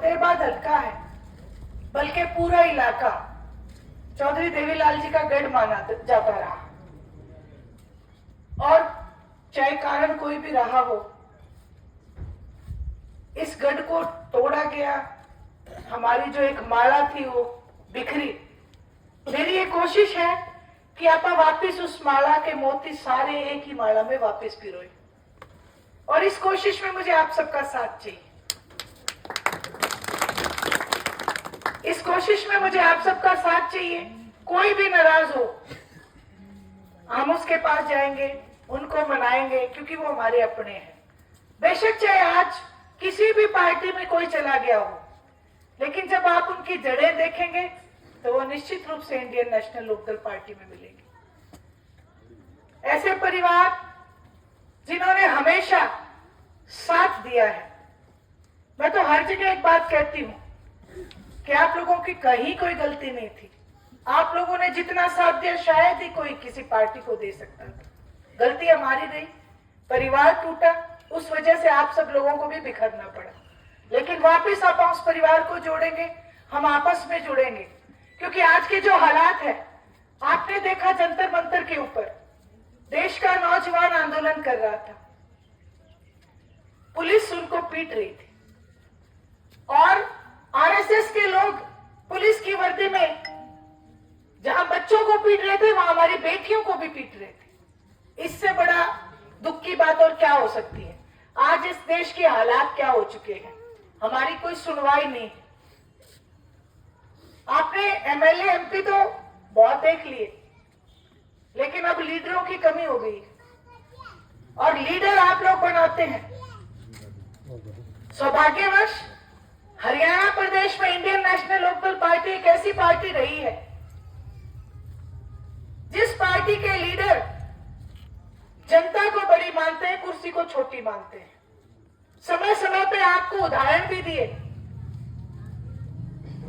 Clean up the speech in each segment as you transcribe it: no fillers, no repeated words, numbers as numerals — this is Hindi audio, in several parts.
फतेहाबाद हल्का है, बल्कि पूरा इलाका चौधरी देवीलाल जी का गढ़ माना जाता रहा। और चाहे कारण कोई भी रहा हो, इस गढ़ को तोड़ा गया, हमारी जो एक माला थी वो बिखरी। मेरी ये कोशिश है कि आप वापिस उस माला के मोती सारे एक ही माला में वापिस पिरोए, और इस कोशिश में मुझे आप सबका साथ चाहिए। इस कोशिश में मुझे आप सबका साथ चाहिए। कोई भी नाराज हो, हम उसके पास जाएंगे, उनको मनाएंगे, क्योंकि वो हमारे अपने हैं। बेशक चाहे आज किसी भी पार्टी में कोई चला गया हो, लेकिन जब आप उनकी जड़ें देखेंगे तो वो निश्चित रूप से इंडियन नेशनल लोकदल पार्टी में मिलेंगे। ऐसे परिवार जिन्होंने हमेशा साथ दिया है। मैं तो हर जगह एक बात कहती हूं कि आप लोगों की कहीं कोई गलती नहीं थी। आप लोगों ने जितना साथ दिया शायद ही कोई किसी पार्टी को दे सकता था। गलती हमारी रही, परिवार टूटा, उस वजह से आप सब लोगों को भी बिखरना पड़ा। लेकिन वापस आप उस परिवार को जोड़ेंगे, हम आपस में जुड़ेंगे, क्योंकि आज के जो हालात है, आपने देखा जंतर मंतर के ऊपर देश का नौजवान आंदोलन कर रहा था, पुलिस उनको पीट रही थी, और आरएसएस के लोग पुलिस की वर्दी में जहां बच्चों को पीट रहे थे, वहां हमारी बेटियों को भी पीट रहे थे। इससे बड़ा दुख की बात और क्या हो सकती है। आज इस देश के हालात क्या हो चुके हैं, हमारी कोई सुनवाई नहीं। आपने एमएलए एमपी तो बहुत देख लिए, लेकिन अब लीडरों की कमी हो गई, और लीडर आप लोग बनाते हैं। सौभाग्यवश हरियाणा प्रदेश में इंडियन नेशनल लोकदल पार्टी एक ऐसी पार्टी रही है जिस पार्टी के लीडर जनता को बड़ी मानते हैं, कुर्सी को छोटी मानते हैं। समय समय पे आपको उदाहरण भी दिए।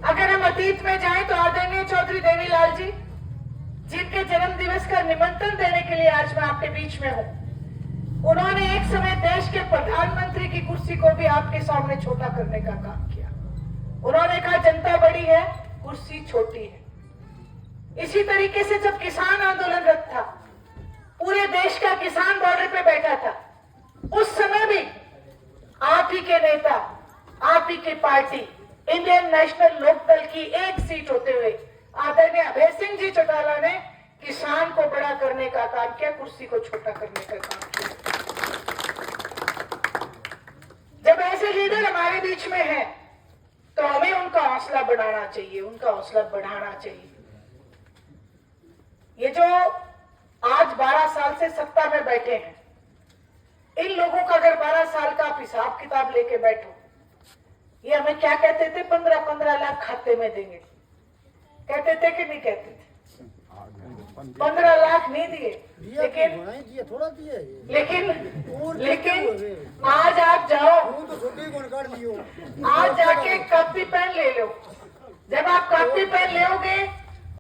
अगर हम अतीत में जाएं तो आदरणीय चौधरी देवीलाल जी, जिनके जन्म दिवस का निमंत्रण देने के लिए आज मैं आपके बीच में हूं, उन्होंने एक समय देश के प्रधानमंत्री की कुर्सी को भी आपके सामने छोटा करने का काम किया। उन्होंने कहा जनता बड़ी है, कुर्सी छोटी है। इसी तरीके से जब किसान आंदोलनरत था, पूरे देश का किसान बॉर्डर पे बैठा था, उस समय भी आप ही के नेता, आप ही की पार्टी इंडियन नेशनल लोकदल की एक सीट होते हुए आदरणीय अभय सिंह जी चौटाला ने किसान को बड़ा करने का काम किया, कुर्सी को छोटा करने का काम किया। जब ऐसे लीडर हमारे बीच में हैं, तो हमें उनका हौसला बढ़ाना चाहिए, उनका हौसला बढ़ाना चाहिए। ये जो आज 12 साल से सत्ता में बैठे हैं, इन लोगों का अगर 12 साल का आप हिसाब किताब लेके बैठो, ये हमें क्या कहते थे, 15-15 लाख खाते में देंगे, कहते थे कि नहीं कहते थे? 15 लाख नहीं दिए, लेकिन आज आप जाओ, आज जाके कॉपी पेन ले लो। जब आप कॉपी पेन लोगे